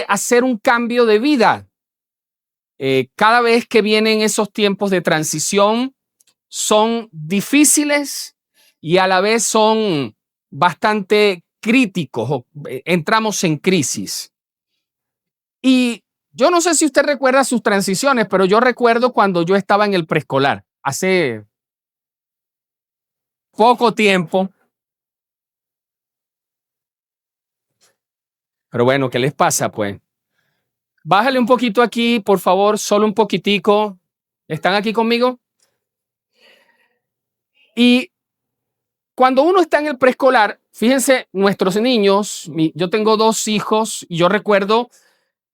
hacer un cambio de vida. Cada vez que vienen esos tiempos de transición, son difíciles y a la vez son bastante críticos. Entramos en crisis. Y yo no sé si usted recuerda sus transiciones, pero yo recuerdo cuando yo estaba en el preescolar, hace poco tiempo. Pero bueno, ¿qué les pasa, pues? Bájale un poquito aquí, por favor, solo un poquitico. ¿Están aquí conmigo? Y cuando uno está en el preescolar, fíjense, nuestros niños, yo tengo 2 hijos y yo recuerdo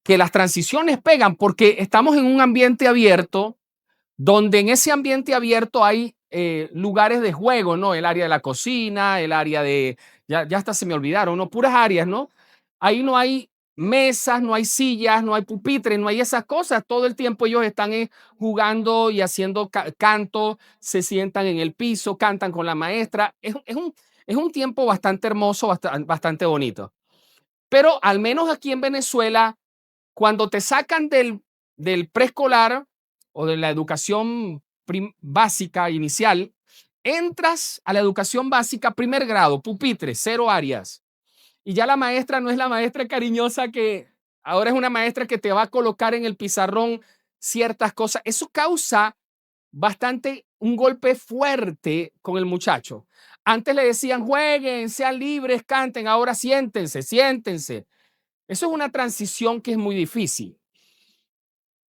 que las transiciones pegan porque estamos en un ambiente abierto, donde en ese ambiente abierto hay lugares de juego, ¿no? El área de la cocina, el área de, ya hasta se me olvidaron, ¿no? Puras áreas, ¿no? Ahí no hay mesas, no hay sillas, no hay pupitres, no hay esas cosas. Todo el tiempo ellos están jugando y haciendo canto, se sientan en el piso, cantan con la maestra. Es un tiempo bastante hermoso, bastante bonito. Pero al menos aquí en Venezuela, cuando te sacan del preescolar o de la educación básica inicial, entras a la educación básica primer grado, pupitre, 0 áreas. Y ya la maestra no es la maestra cariñosa que ahora es una maestra que te va a colocar en el pizarrón ciertas cosas. Eso causa bastante un golpe fuerte con el muchacho. Antes le decían jueguen, sean libres, canten, ahora siéntense, siéntense. Eso es una transición que es muy difícil.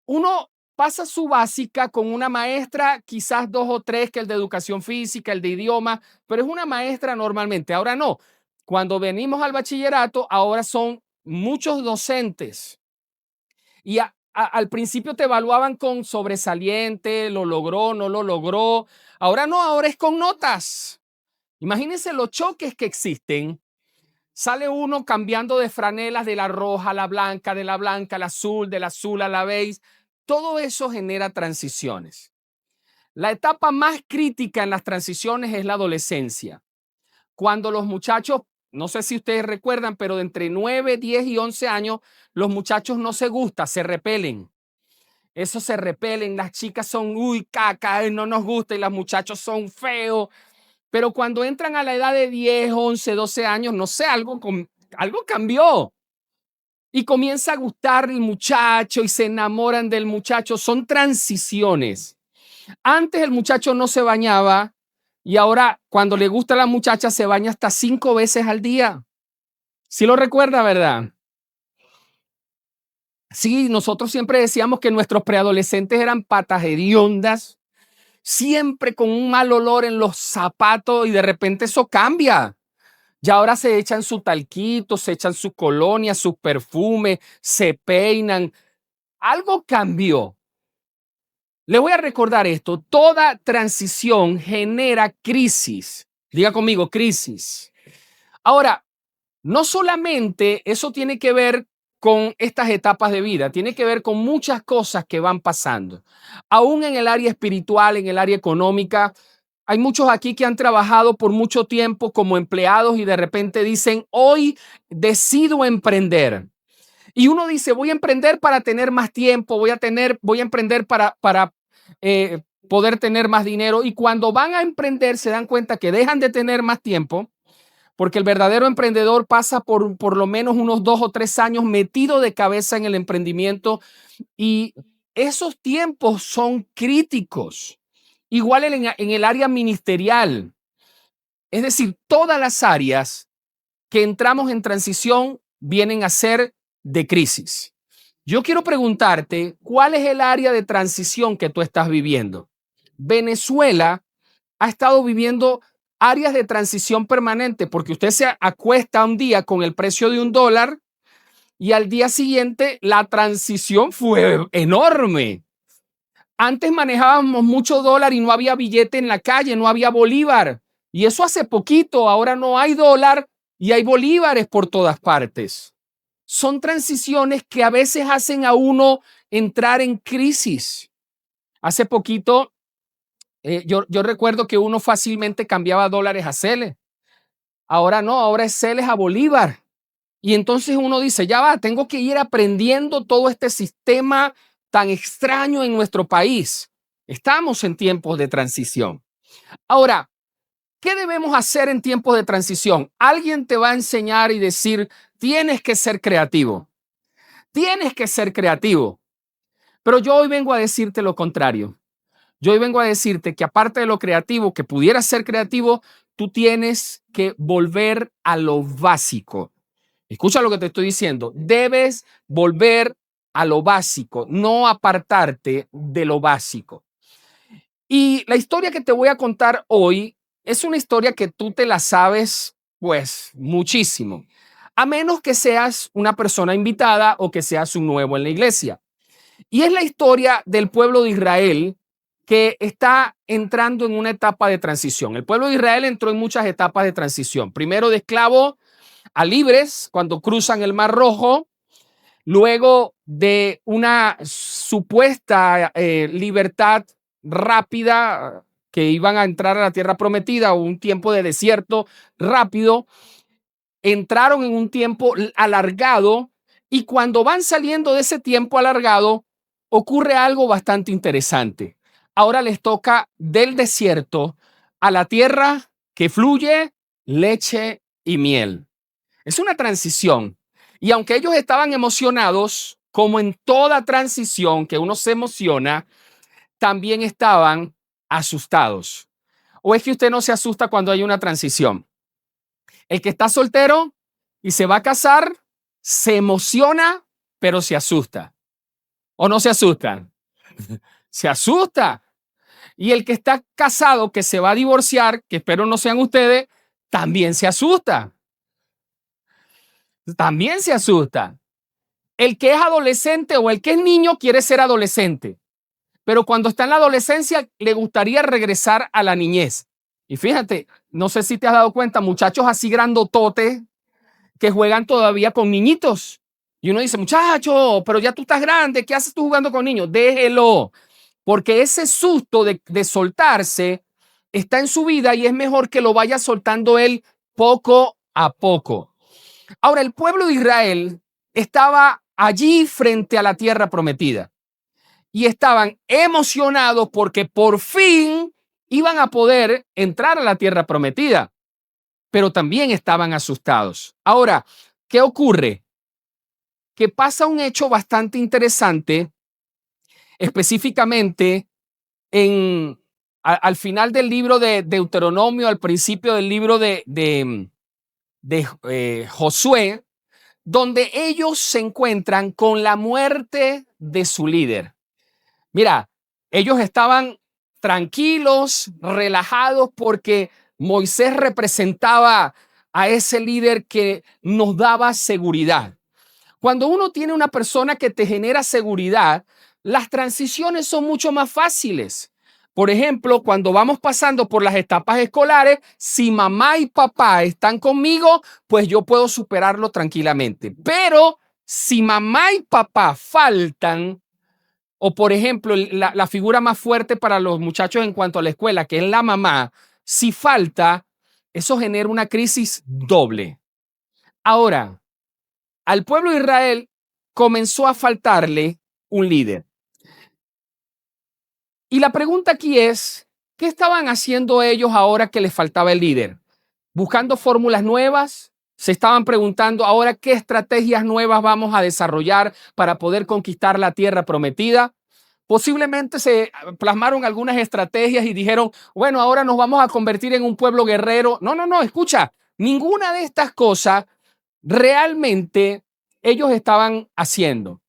Uno pasa su básica con una maestra, quizás 2 o 3, que el de educación física, el de idioma, pero es una maestra normalmente. Ahora no. Cuando venimos al bachillerato, ahora son muchos docentes. Y al principio te evaluaban con sobresaliente, lo logró, no lo logró. Ahora no, ahora es con notas. Imagínense los choques que existen. Sale uno cambiando de franelas de la roja a la blanca, de la blanca al azul, del azul a la beige. Todo eso genera transiciones. La etapa más crítica en las transiciones es la adolescencia. Cuando los muchachos, no sé si ustedes recuerdan, pero de entre 9, 10 y 11 años, los muchachos no se gustan, se repelen. Eso se repelen, las chicas son, uy, caca, no nos gusta, y los muchachos son feos. Pero cuando entran a la edad de 10, 11, 12 años, no sé, algo cambió. Y comienza a gustar el muchacho y se enamoran del muchacho. Son transiciones. Antes el muchacho no se bañaba y ahora cuando le gusta a la muchacha se baña hasta 5 veces al día. ¿Sí lo recuerda, verdad? Sí, nosotros siempre decíamos que nuestros preadolescentes eran patas hediondas, siempre con un mal olor en los zapatos y de repente eso cambia. Ya ahora se echan su talquito, se echan su colonia, su perfume, se peinan. Algo cambió. Le voy a recordar esto. Toda transición genera crisis. Diga conmigo, crisis. Ahora, no solamente eso tiene que ver con estas etapas de vida, tiene que ver con muchas cosas que van pasando. Aún en el área espiritual, en el área económica, hay muchos aquí que han trabajado por mucho tiempo como empleados y de repente dicen, hoy decido emprender. Y uno dice, voy a emprender para tener más tiempo, voy a emprender para poder tener más dinero. Y cuando van a emprender se dan cuenta que dejan de tener más tiempo, porque el verdadero emprendedor pasa por lo menos unos 2 o 3 años metido de cabeza en el emprendimiento y esos tiempos son críticos. Igual en el área ministerial. Es decir, todas las áreas que entramos en transición vienen a ser de crisis. Yo quiero preguntarte, ¿cuál es el área de transición que tú estás viviendo? Venezuela ha estado viviendo áreas de transición permanente porque usted se acuesta un día con el precio de $1 y al día siguiente la transición fue enorme. Antes manejábamos mucho dólar y no había billete en la calle, no había bolívar. Y eso hace poquito, ahora no hay dólar y hay bolívares por todas partes. Son transiciones que a veces hacen a uno entrar en crisis. Hace poquito, yo recuerdo que uno fácilmente cambiaba dólares a celes. Ahora no, ahora es celes a bolívar. Y entonces uno dice, ya va, tengo que ir aprendiendo todo este sistema tan extraño en nuestro país. Estamos en tiempos de transición. Ahora, ¿qué debemos hacer en tiempos de transición? Alguien te va a enseñar y decir, tienes que ser creativo. Tienes que ser creativo. Pero yo hoy vengo a decirte lo contrario. Yo hoy vengo a decirte que aparte de lo creativo, que pudieras ser creativo, tú tienes que volver a lo básico. Escucha lo que te estoy diciendo. Debes volver a lo básico, no apartarte de lo básico. Y la historia que te voy a contar hoy es una historia que tú te la sabes, pues, muchísimo. A menos que seas una persona invitada o que seas un nuevo en la iglesia. Y es la historia del pueblo de Israel que está entrando en una etapa de transición. El pueblo de Israel entró en muchas etapas de transición. Primero de esclavo a libres cuando cruzan el Mar Rojo, luego de una supuesta libertad rápida que iban a entrar a la tierra prometida o un tiempo de desierto rápido, entraron en un tiempo alargado y cuando van saliendo de ese tiempo alargado ocurre algo bastante interesante. Ahora les toca del desierto a la tierra que fluye leche y miel. Es una transición. Y aunque ellos estaban emocionados, como en toda transición que uno se emociona, también estaban asustados. ¿O es que usted no se asusta cuando hay una transición? El que está soltero y se va a casar, se emociona, pero se asusta. ¿O no se asustan? Se asusta. Y el que está casado, que se va a divorciar, que espero no sean ustedes, también se asusta. También se asusta. El que es adolescente o el que es niño quiere ser adolescente, pero cuando está en la adolescencia le gustaría regresar a la niñez. Y fíjate, no sé si te has dado cuenta, muchachos así grandototes que juegan todavía con niñitos. Y uno dice, muchacho, pero ya tú estás grande, ¿qué haces tú jugando con niños? Déjelo, porque ese susto de soltarse está en su vida y es mejor que lo vaya soltando él poco a poco. Ahora, el pueblo de Israel estaba allí frente a la tierra prometida y estaban emocionados porque por fin iban a poder entrar a la tierra prometida, pero también estaban asustados. Ahora, ¿qué ocurre? Que pasa un hecho bastante interesante, específicamente al final del libro de Deuteronomio, al principio del libro de Josué, donde ellos se encuentran con la muerte de su líder. Mira, ellos estaban tranquilos, relajados, porque Moisés representaba a ese líder que nos daba seguridad. Cuando uno tiene una persona que te genera seguridad, las transiciones son mucho más fáciles. Por ejemplo, cuando vamos pasando por las etapas escolares, si mamá y papá están conmigo, pues yo puedo superarlo tranquilamente. Pero si mamá y papá faltan, o por ejemplo, la figura más fuerte para los muchachos en cuanto a la escuela, que es la mamá, si falta, eso genera una crisis doble. Ahora, al pueblo de Israel comenzó a faltarle un líder. Y la pregunta aquí es, ¿qué estaban haciendo ellos ahora que les faltaba el líder? ¿Buscando fórmulas nuevas? Se estaban preguntando ahora qué estrategias nuevas vamos a desarrollar para poder conquistar la tierra prometida. Posiblemente se plasmaron algunas estrategias y dijeron, bueno, ahora nos vamos a convertir en un pueblo guerrero. No, escucha, ninguna de estas cosas realmente ellos estaban haciendo.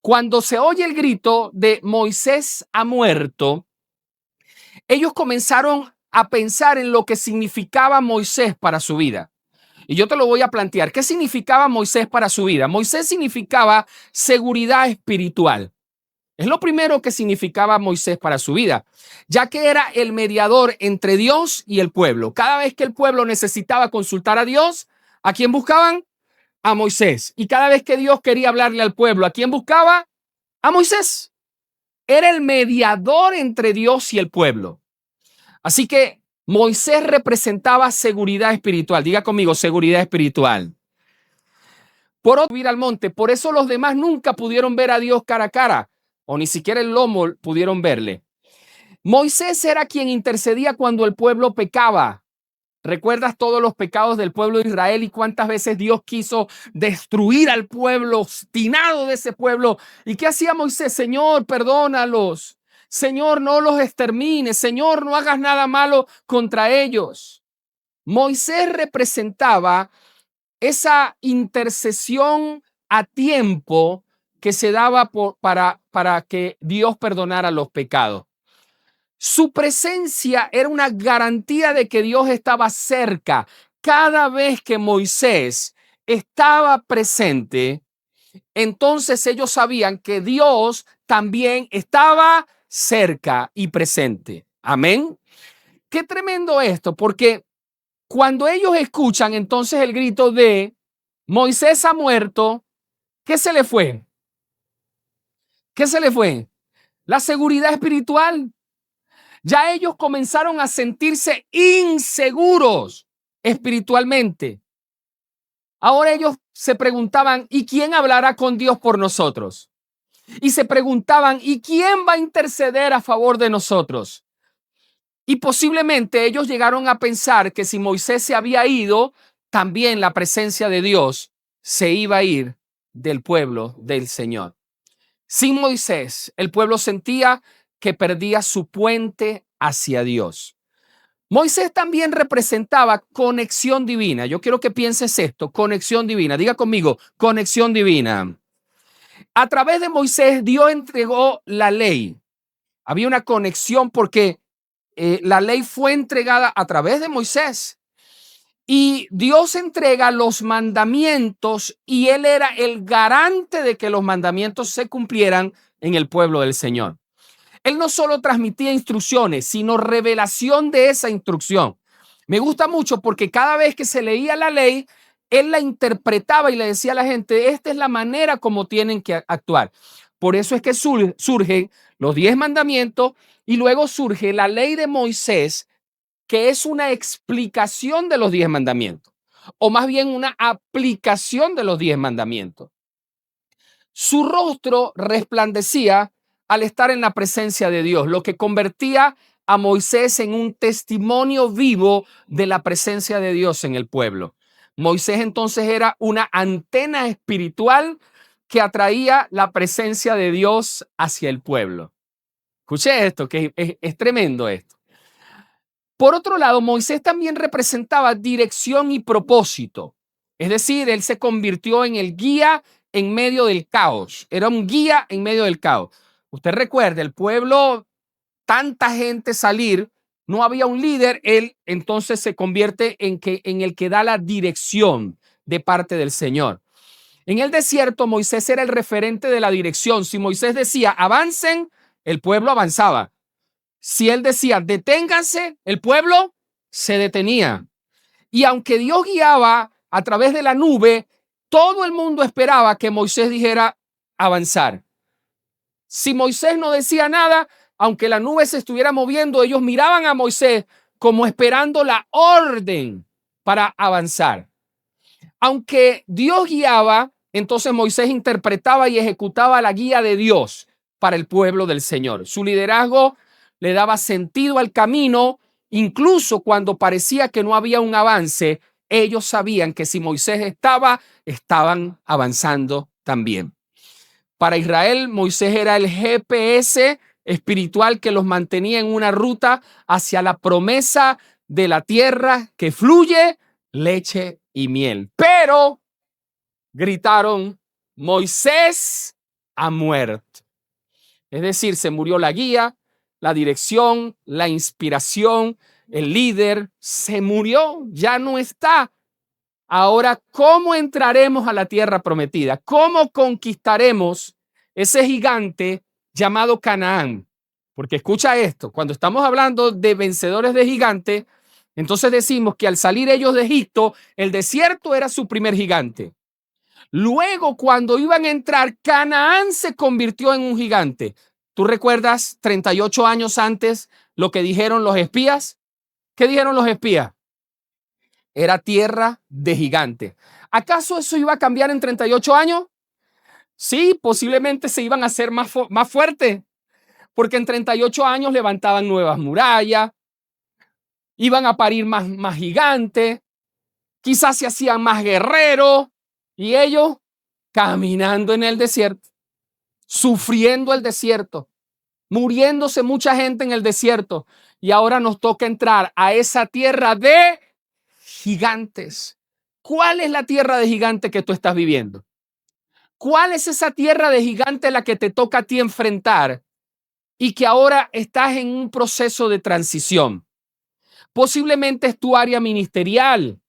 Cuando se oye el grito de Moisés ha muerto, ellos comenzaron a pensar en lo que significaba Moisés para su vida. Y yo te lo voy a plantear. ¿Qué significaba Moisés para su vida? Moisés significaba seguridad espiritual. Es lo primero que significaba Moisés para su vida, ya que era el mediador entre Dios y el pueblo. Cada vez que el pueblo necesitaba consultar a Dios, ¿a quién buscaban? A Moisés. Y cada vez que Dios quería hablarle al pueblo, ¿a quién buscaba? A Moisés. Era el mediador entre Dios y el pueblo. Así que Moisés representaba seguridad espiritual. Diga conmigo, seguridad espiritual. por subir al monte. Por eso los demás nunca pudieron ver a Dios cara a cara, o ni siquiera el lomo pudieron verle. Moisés era quien intercedía cuando el pueblo pecaba. ¿Recuerdas todos los pecados del pueblo de Israel y cuántas veces Dios quiso destruir al pueblo, obstinado de ese pueblo? ¿Y qué hacía Moisés? Señor, perdónalos. Señor, no los extermines. Señor, no hagas nada malo contra ellos. Moisés representaba esa intercesión a tiempo que se daba para que Dios perdonara los pecados. Su presencia era una garantía de que Dios estaba cerca. Cada vez que Moisés estaba presente, entonces ellos sabían que Dios también estaba cerca y presente. Amén. Qué tremendo esto, porque cuando ellos escuchan entonces el grito de Moisés ha muerto, ¿qué se le fue? ¿Qué se le fue? La seguridad espiritual. Ya ellos comenzaron a sentirse inseguros espiritualmente. Ahora ellos se preguntaban, ¿y quién hablará con Dios por nosotros? Y se preguntaban, ¿y quién va a interceder a favor de nosotros? Y posiblemente ellos llegaron a pensar que si Moisés se había ido, también la presencia de Dios se iba a ir del pueblo del Señor. Sin Moisés, el pueblo sentía que perdía su puente hacia Dios. Moisés también representaba conexión divina. Yo quiero que pienses esto, conexión divina. Diga conmigo, conexión divina. A través de Moisés, Dios entregó la ley. Había una conexión porque la ley fue entregada a través de Moisés. Y Dios entrega los mandamientos y Él era el garante de que los mandamientos se cumplieran en el pueblo del Señor. Él no solo transmitía instrucciones, sino revelación de esa instrucción. Me gusta mucho porque cada vez que se leía la ley, Él la interpretaba y le decía a la gente, esta es la manera como tienen que actuar. Por eso es que surgen los 10 mandamientos y luego surge la ley de Moisés, que es una explicación de los 10 mandamientos, o más bien una aplicación de los 10 mandamientos. Su rostro resplandecía al estar en la presencia de Dios, lo que convertía a Moisés en un testimonio vivo de la presencia de Dios en el pueblo. Moisés entonces era una antena espiritual que atraía la presencia de Dios hacia el pueblo. Escuché esto, que es tremendo esto. Por otro lado, Moisés también representaba dirección y propósito. Es decir, él se convirtió en el guía en medio del caos. Era un guía en medio del caos. Usted recuerda, el pueblo, tanta gente salir, no había un líder, él entonces se convierte en el que da la dirección de parte del Señor. En el desierto, Moisés era el referente de la dirección. Si Moisés decía, avancen, el pueblo avanzaba. Si él decía, deténganse, el pueblo se detenía. Y aunque Dios guiaba a través de la nube, todo el mundo esperaba que Moisés dijera avanzar. Si Moisés no decía nada, aunque la nube se estuviera moviendo, ellos miraban a Moisés como esperando la orden para avanzar. Aunque Dios guiaba, entonces Moisés interpretaba y ejecutaba la guía de Dios para el pueblo del Señor. Su liderazgo le daba sentido al camino, incluso cuando parecía que no había un avance. Ellos sabían que si Moisés estaban avanzando también. Para Israel, Moisés era el GPS espiritual que los mantenía en una ruta hacia la promesa de la tierra que fluye leche y miel. Pero gritaron, Moisés ha muerto. Es decir, se murió la guía, la dirección, la inspiración, el líder se murió, ya no está. Ahora, ¿cómo entraremos a la tierra prometida? ¿Cómo conquistaremos ese gigante llamado Canaán? Porque escucha esto, cuando estamos hablando de vencedores de gigantes, entonces decimos que al salir ellos de Egipto, el desierto era su primer gigante. Luego, cuando iban a entrar, Canaán se convirtió en un gigante. ¿Tú recuerdas 38 años antes lo que dijeron los espías? ¿Qué dijeron los espías? Era tierra de gigantes. ¿Acaso eso iba a cambiar en 38 años? Sí, posiblemente se iban a hacer más fuertes, porque en 38 años levantaban nuevas murallas, iban a parir más gigantes, quizás se hacían más guerreros, y ellos caminando en el desierto, sufriendo el desierto, muriéndose mucha gente en el desierto, y ahora nos toca entrar a esa tierra de gigantes. ¿Cuál es la tierra de gigantes que tú estás viviendo? ¿Cuál es esa tierra de gigante la que te toca a ti enfrentar y que ahora estás en un proceso de transición? Posiblemente es tu área ministerial.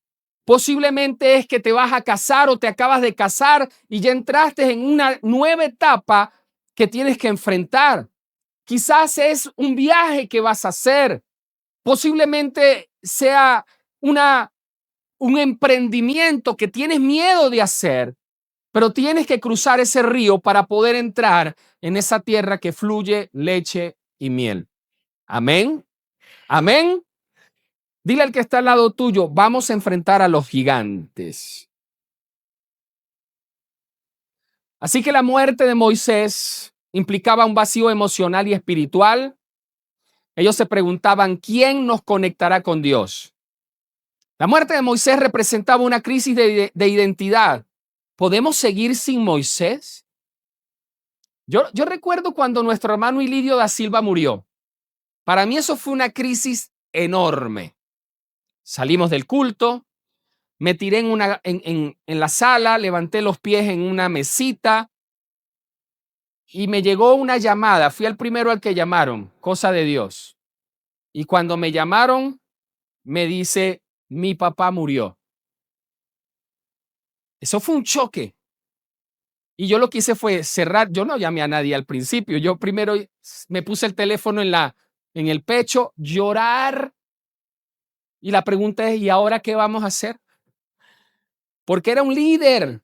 Posiblemente es que te vas a casar o te acabas de casar y ya entraste en una nueva etapa que tienes que enfrentar. Quizás es un viaje que vas a hacer. Posiblemente sea un emprendimiento que tienes miedo de hacer, pero tienes que cruzar ese río para poder entrar en esa tierra que fluye leche y miel. Amén. Amén. Dile al que está al lado tuyo, vamos a enfrentar a los gigantes. Así que la muerte de Moisés implicaba un vacío emocional y espiritual. Ellos se preguntaban, ¿quién nos conectará con Dios? La muerte de Moisés representaba una crisis de identidad. ¿Podemos seguir sin Moisés? Yo recuerdo cuando nuestro hermano Ilidio da Silva murió. Para mí eso fue una crisis enorme. Salimos del culto, me tiré en la sala, levanté los pies en una mesita y me llegó una llamada. Fui el primero al que llamaron, cosa de Dios. Y cuando me llamaron, me dice, mi papá murió. Eso fue un choque. Y yo lo que hice fue cerrar. Yo no llamé a nadie al principio. Yo primero me puse el teléfono en el pecho, llorar. Y la pregunta es, ¿y ahora qué vamos a hacer? Porque era un líder,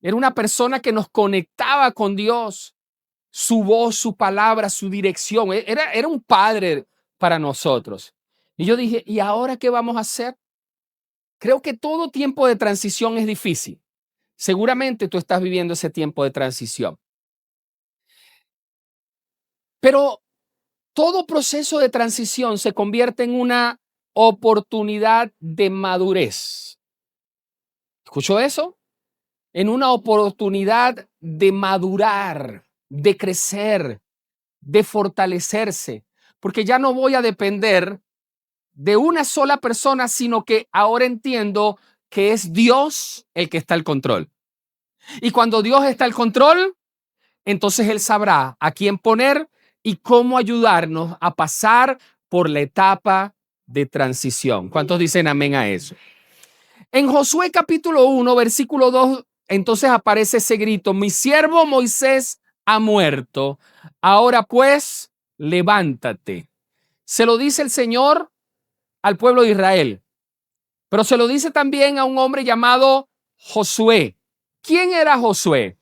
era una persona que nos conectaba con Dios, su voz, su palabra, su dirección. Era un padre para nosotros. Y yo dije, ¿y ahora qué vamos a hacer? Creo que todo tiempo de transición es difícil. Seguramente tú estás viviendo ese tiempo de transición. Pero todo proceso de transición se convierte en una oportunidad de madurez. ¿Escuchó eso? En una oportunidad de madurar, de crecer, de fortalecerse, porque ya no voy a depender de una sola persona, sino que ahora entiendo que es Dios el que está al control. Y cuando Dios está al control, entonces Él sabrá a quién poner y cómo ayudarnos a pasar por la etapa de transición. ¿Cuántos dicen amén a eso? En Josué capítulo 1, versículo 2, entonces aparece ese grito, mi siervo Moisés ha muerto, ahora pues levántate. Se lo dice el Señor al pueblo de Israel, pero se lo dice también a un hombre llamado Josué. ¿Quién era Josué?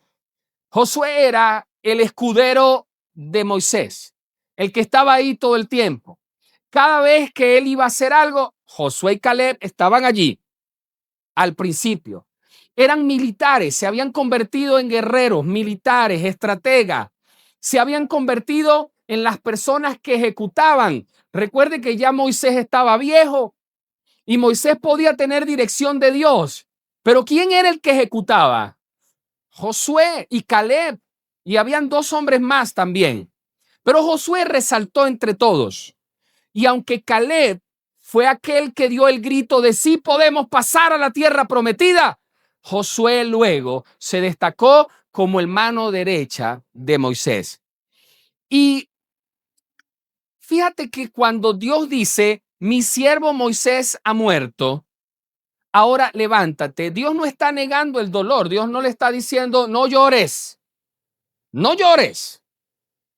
Josué era el escudero de Moisés, el que estaba ahí todo el tiempo. Cada vez que él iba a hacer algo, Josué y Caleb estaban allí al principio. Eran militares, se habían convertido en guerreros, militares, estrategas. Se habían convertido en las personas que ejecutaban. Recuerde que ya Moisés estaba viejo y Moisés podía tener dirección de Dios. Pero ¿quién era el que ejecutaba? Josué y Caleb. Y habían dos hombres más también. Pero Josué resaltó entre todos. Y aunque Caleb fue aquel que dio el grito de sí podemos pasar a la tierra prometida, Josué luego se destacó como el mano derecha de Moisés. Y fíjate que cuando Dios dice, mi siervo Moisés ha muerto, ahora levántate, Dios no está negando el dolor, Dios no le está diciendo, no llores, no llores.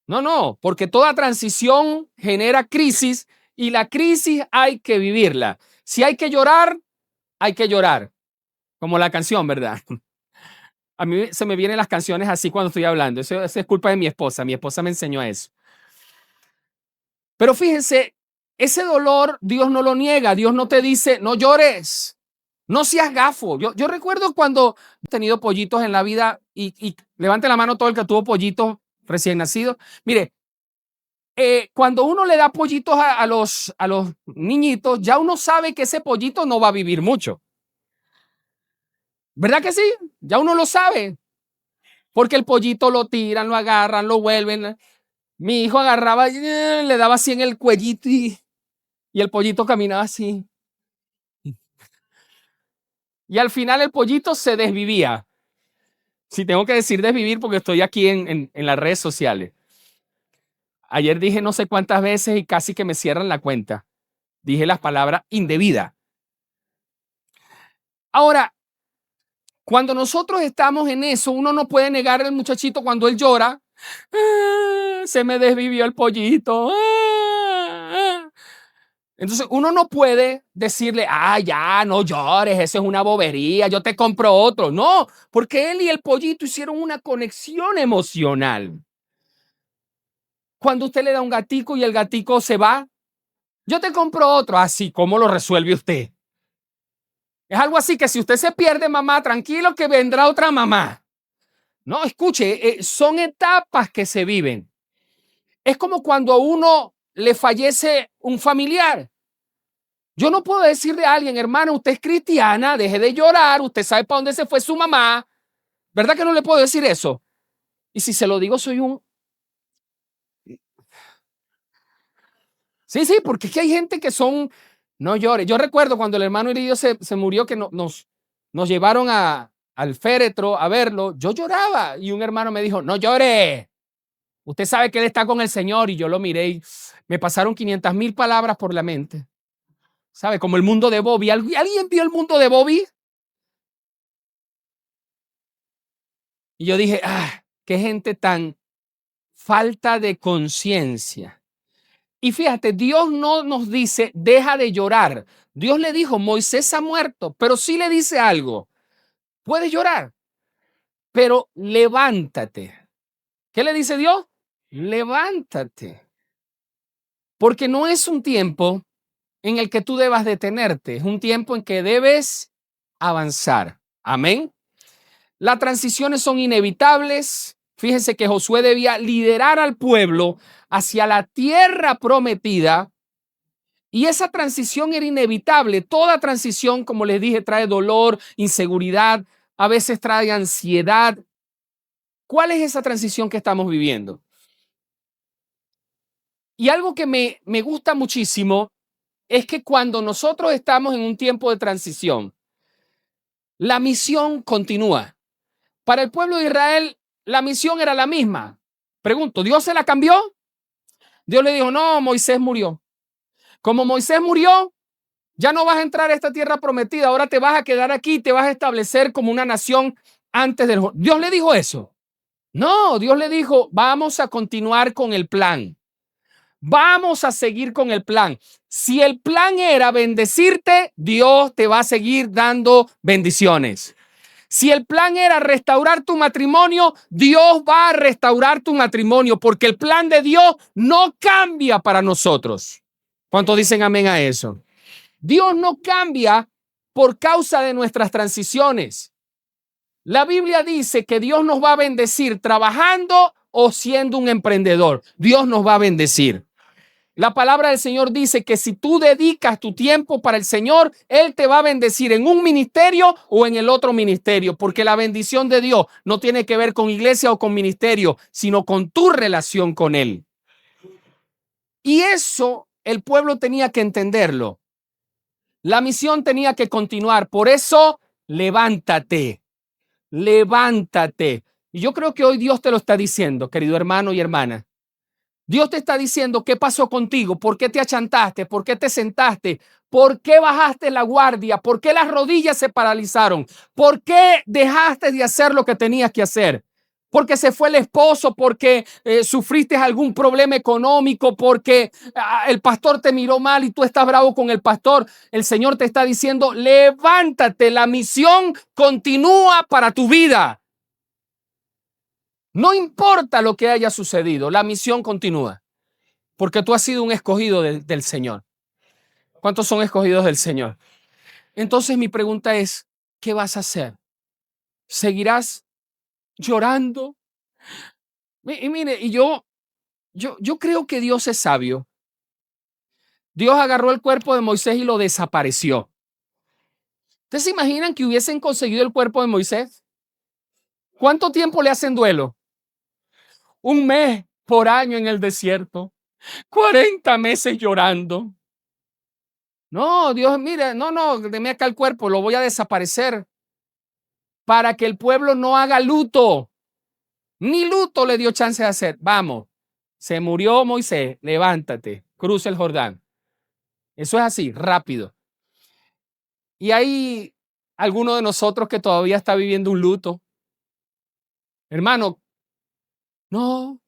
No, porque toda transición genera crisis y la crisis hay que vivirla. Si hay que llorar, hay que llorar. Como la canción, ¿verdad? A mí se me vienen las canciones así cuando estoy hablando. Eso es culpa de mi esposa. Mi esposa me enseñó a eso. Pero fíjense, ese dolor Dios no lo niega. Dios no te dice, no llores. No seas gafo. Yo recuerdo cuando he tenido pollitos en la vida y levante la mano todo el que tuvo pollitos recién nacidos. Mire, cuando uno le da pollitos a los niñitos, ya uno sabe que ese pollito no va a vivir mucho. ¿Verdad que sí? Ya uno lo sabe. Porque el pollito lo tiran, lo agarran, lo vuelven. Mi hijo agarraba, le daba así en el cuellito y el pollito caminaba así. Y al final el pollito se desvivía. Si tengo que decir desvivir porque estoy aquí en las redes sociales. Ayer dije no sé cuántas veces y casi que me cierran la cuenta. Dije las palabras indebida. Ahora, cuando nosotros estamos en eso, uno no puede negar al muchachito cuando él llora. Se me desvivió el pollito. Entonces uno no puede decirle, ya, no llores, eso es una bobería, yo te compro otro. No, porque él y el pollito hicieron una conexión emocional. Cuando usted le da un gatico y el gatico se va, yo te compro otro. Así, ¿cómo lo resuelve usted? Es algo así que si usted se pierde, mamá, tranquilo que vendrá otra mamá. No, escuche, son etapas que se viven. Es como cuando a uno le fallece un familiar. Yo no puedo decirle a alguien, hermano, usted es cristiana, deje de llorar, usted sabe para dónde se fue su mamá. ¿Verdad que no le puedo decir eso? Y si se lo digo, soy un... Sí, porque es que hay gente que son... No llores. Yo recuerdo cuando el hermano Iridio se murió, que nos llevaron al féretro a verlo. Yo lloraba y un hermano me dijo, no llore. Usted sabe que él está con el Señor. Y yo lo miré y me pasaron 500,000 palabras por la mente. ¿Sabe? Como el mundo de Bobby. ¿Alguien vio el mundo de Bobby? Y yo dije, qué gente tan falta de conciencia. Y fíjate, Dios no nos dice, deja de llorar. Dios le dijo, Moisés ha muerto, pero sí le dice algo. Puedes llorar, pero levántate. ¿Qué le dice Dios? Levántate. Porque no es un tiempo en el que tú debas detenerte, es un tiempo en que debes avanzar. Amén. Las transiciones son inevitables. Fíjense que Josué debía liderar al pueblo hacia la tierra prometida y esa transición era inevitable. Toda transición, como les dije, trae dolor, inseguridad, a veces trae ansiedad. ¿Cuál es esa transición que estamos viviendo? Y algo que me gusta muchísimo es que cuando nosotros estamos en un tiempo de transición, la misión continúa. Para el pueblo de Israel, la misión era la misma. Pregunto, ¿Dios se la cambió? Dios le dijo, no, Moisés murió. Como Moisés murió, ya no vas a entrar a esta tierra prometida, ahora te vas a quedar aquí y te vas a establecer como una nación antes del... ¿Dios le dijo eso? No, Dios le dijo, vamos a continuar con el plan. Vamos a seguir con el plan. Si el plan era bendecirte, Dios te va a seguir dando bendiciones. Si el plan era restaurar tu matrimonio, Dios va a restaurar tu matrimonio porque el plan de Dios no cambia para nosotros. ¿Cuántos dicen amén a eso? Dios no cambia por causa de nuestras transiciones. La Biblia dice que Dios nos va a bendecir trabajando o siendo un emprendedor. Dios nos va a bendecir. La palabra del Señor dice que si tú dedicas tu tiempo para el Señor, Él te va a bendecir en un ministerio o en el otro ministerio, porque la bendición de Dios no tiene que ver con iglesia o con ministerio, sino con tu relación con Él. Y eso el pueblo tenía que entenderlo. La misión tenía que continuar. Por eso, levántate, levántate. Y yo creo que hoy Dios te lo está diciendo, querido hermano y hermana. Dios te está diciendo qué pasó contigo, por qué te achantaste, por qué te sentaste, por qué bajaste la guardia, por qué las rodillas se paralizaron, por qué dejaste de hacer lo que tenías que hacer. Porque se fue el esposo, porque sufriste algún problema económico, porque el pastor te miró mal y tú estás bravo con el pastor. El Señor te está diciendo, levántate, la misión continúa para tu vida. No importa lo que haya sucedido, la misión continúa, porque tú has sido un escogido del Señor. ¿Cuántos son escogidos del Señor? Entonces mi pregunta es, ¿qué vas a hacer? ¿Seguirás llorando? Y mire, yo creo que Dios es sabio. Dios agarró el cuerpo de Moisés y lo desapareció. ¿Ustedes se imaginan que hubiesen conseguido el cuerpo de Moisés? ¿Cuánto tiempo le hacen duelo? 1 mes por año en el desierto. 40 meses llorando. No, Dios, mire, no, deme acá el cuerpo, lo voy a desaparecer para que el pueblo no haga luto. Ni luto le dio chance de hacer. Vamos, se murió Moisés, levántate, cruza el Jordán. Eso es así, rápido. Y hay alguno de nosotros que todavía está viviendo un luto. Hermano, no,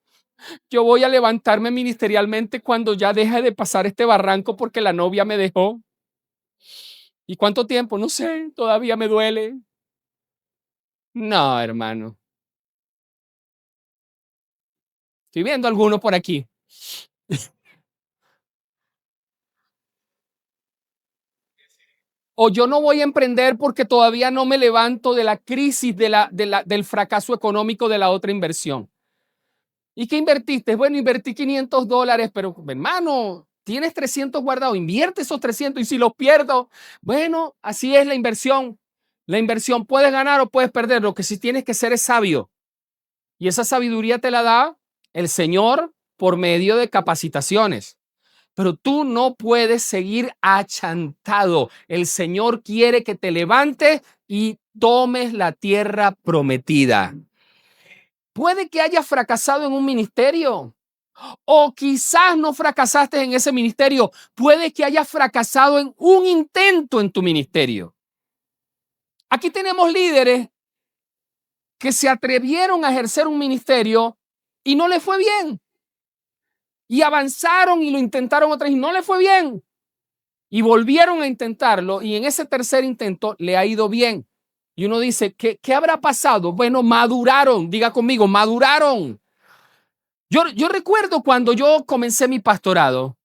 yo voy a levantarme ministerialmente cuando ya deje de pasar este barranco porque la novia me dejó. ¿Y cuánto tiempo? No sé, todavía me duele. No, hermano. Estoy viendo algunos por aquí. O yo no voy a emprender porque todavía no me levanto de la crisis del fracaso económico de la otra inversión. ¿Y qué invertiste? Bueno, invertí $500, pero hermano, tienes 300 guardados, invierte esos 300 y si los pierdo, bueno, así es la inversión. La inversión puedes ganar o puedes perder. Lo que sí tienes que ser es sabio. Y esa sabiduría te la da el Señor por medio de capacitaciones. Pero tú no puedes seguir achantado. El Señor quiere que te levantes y tomes la tierra prometida. Puede que hayas fracasado en un ministerio o quizás no fracasaste en ese ministerio. Puede que hayas fracasado en un intento en tu ministerio. Aquí tenemos líderes que se atrevieron a ejercer un ministerio y no les fue bien. Y avanzaron y lo intentaron otra vez y no les fue bien. Y volvieron a intentarlo y en ese tercer intento le ha ido bien. Y uno dice, ¿qué habrá pasado? Bueno, maduraron. Diga conmigo, maduraron. Yo recuerdo cuando yo comencé mi pastorado,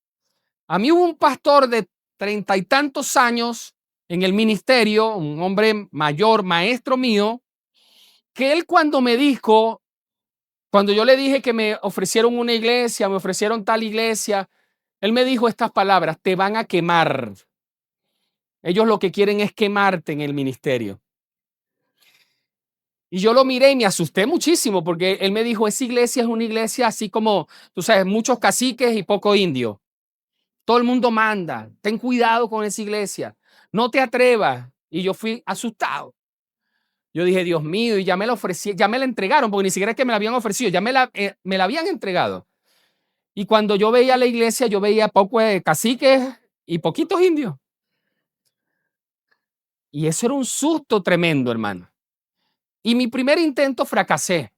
a mí hubo un pastor de 30 y tantos años en el ministerio, un hombre mayor, maestro mío, que él cuando yo le dije que me ofrecieron una iglesia, me ofrecieron tal iglesia, él me dijo estas palabras: te van a quemar. Ellos lo que quieren es quemarte en el ministerio. Y yo lo miré y me asusté muchísimo porque él me dijo, esa iglesia es una iglesia así como, tú sabes, muchos caciques y poco indio. Todo el mundo manda. Ten cuidado con esa iglesia. No te atrevas. Y yo fui asustado. Yo dije, Dios mío, y ya me la ofrecí, ya me la entregaron, porque ni siquiera es que me la habían ofrecido, ya me la habían entregado. Y cuando yo veía la iglesia, yo veía pocos caciques y poquitos indios. Y eso era un susto tremendo, hermano. Y mi primer intento fracasé.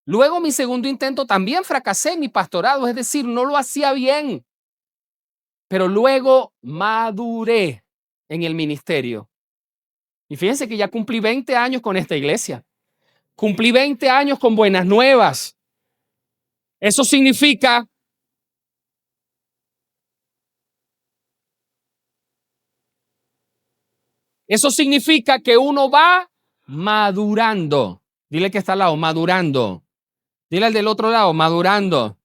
Luego mi segundo intento también fracasé en mi pastorado, es decir, no lo hacía bien. Pero luego maduré en el ministerio. Y fíjense que ya cumplí 20 años con esta iglesia. Cumplí 20 años con Buenas Nuevas. Eso significa que uno va madurando. Dile que está al lado, madurando. Dile al del otro lado, madurando.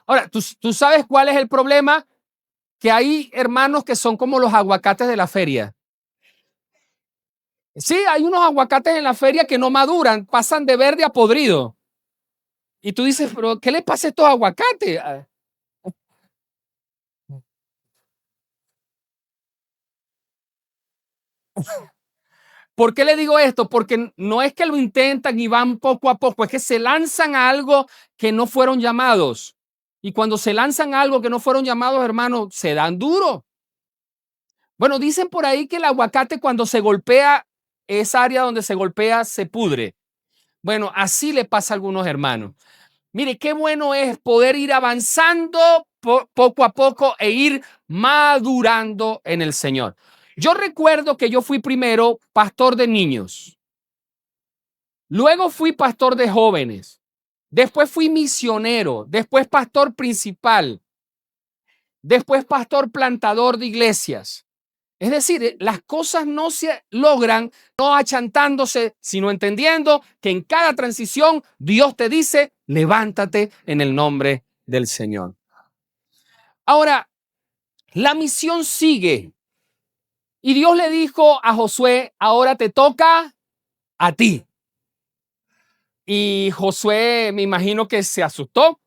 Ahora, ¿tú sabes cuál es el problema? Que hay hermanos que son como los aguacates de la feria. Sí, hay unos aguacates en la feria que no maduran, pasan de verde a podrido. Y tú dices, pero ¿qué le pasa a estos aguacates? ¿Por qué le digo esto? Porque no es que lo intentan y van poco a poco, es que se lanzan a algo que no fueron llamados. Y cuando se lanzan a algo que no fueron llamados, hermano, se dan duro. Bueno, dicen por ahí que el aguacate cuando se golpea, esa área donde se golpea se pudre. Bueno, así le pasa a algunos hermanos. Mire, qué bueno es poder ir avanzando poco a poco e ir madurando en el Señor. Yo recuerdo que yo fui primero pastor de niños, luego fui pastor de jóvenes, después fui misionero, después pastor principal, después pastor plantador de iglesias. Es decir, las cosas no se logran no achantándose, sino entendiendo que en cada transición Dios te dice, levántate en el nombre del Señor. Ahora, la misión sigue. Y Dios le dijo a Josué, ahora te toca a ti. Y Josué, me imagino que se asustó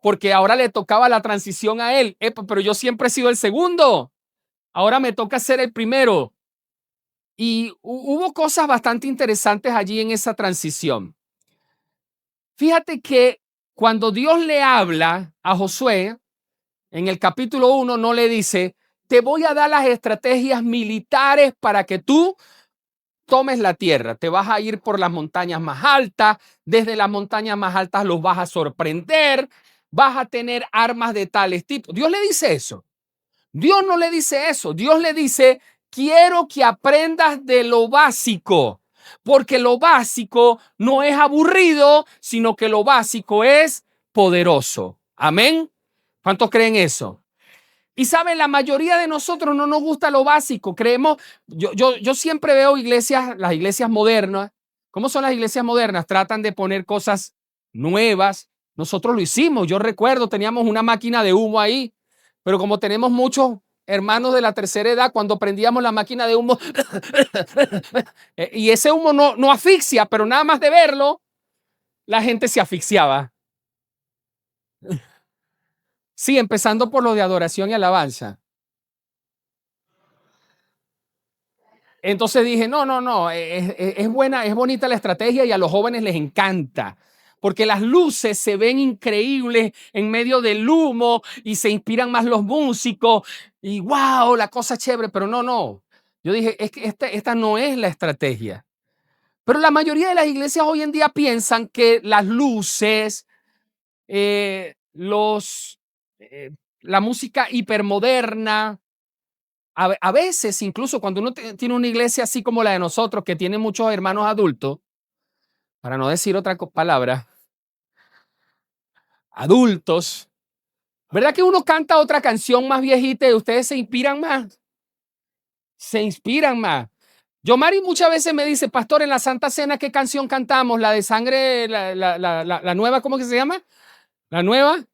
porque ahora le tocaba la transición a él. Pero yo siempre he sido el segundo. Ahora me toca ser el primero. Y hubo cosas bastante interesantes allí en esa transición. Fíjate que cuando Dios le habla a Josué, en el capítulo 1 no le dice, te voy a dar las estrategias militares para que tú tomes la tierra. Te vas a ir por las montañas más altas. Desde las montañas más altas los vas a sorprender. Vas a tener armas de tales tipos. Dios le dice eso. Dios no le dice eso. Dios le dice, quiero que aprendas de lo básico, porque lo básico no es aburrido, sino que lo básico es poderoso. Amén. ¿Cuántos creen eso? Y saben, la mayoría de nosotros no nos gusta lo básico. Creemos, yo siempre veo iglesias, las iglesias modernas. ¿Cómo son las iglesias modernas? Tratan de poner cosas nuevas. Nosotros lo hicimos. Yo recuerdo, teníamos una máquina de humo ahí. Pero como tenemos muchos hermanos de la tercera edad, cuando prendíamos la máquina de humo, y ese humo no asfixia, pero nada más de verlo, la gente se asfixiaba. Sí, empezando por lo de adoración y alabanza. Entonces dije, no, es buena, es bonita la estrategia y a los jóvenes les encanta. Porque las luces se ven increíbles en medio del humo y se inspiran más los músicos y wow, la cosa chévere, pero no. Yo dije, es que esta no es la estrategia. Pero la mayoría de las iglesias hoy en día piensan que las luces, eh, los, eh, la música hipermoderna, a veces, incluso cuando uno tiene una iglesia así como la de nosotros, que tiene muchos hermanos adultos, para no decir otra palabra, adultos, ¿verdad que uno canta otra canción más viejita y ustedes se inspiran más? Se inspiran más. Yo, Mari, muchas veces me dice, pastor, en la Santa Cena, ¿qué canción cantamos? La de sangre, la nueva, ¿cómo que se llama? La nueva.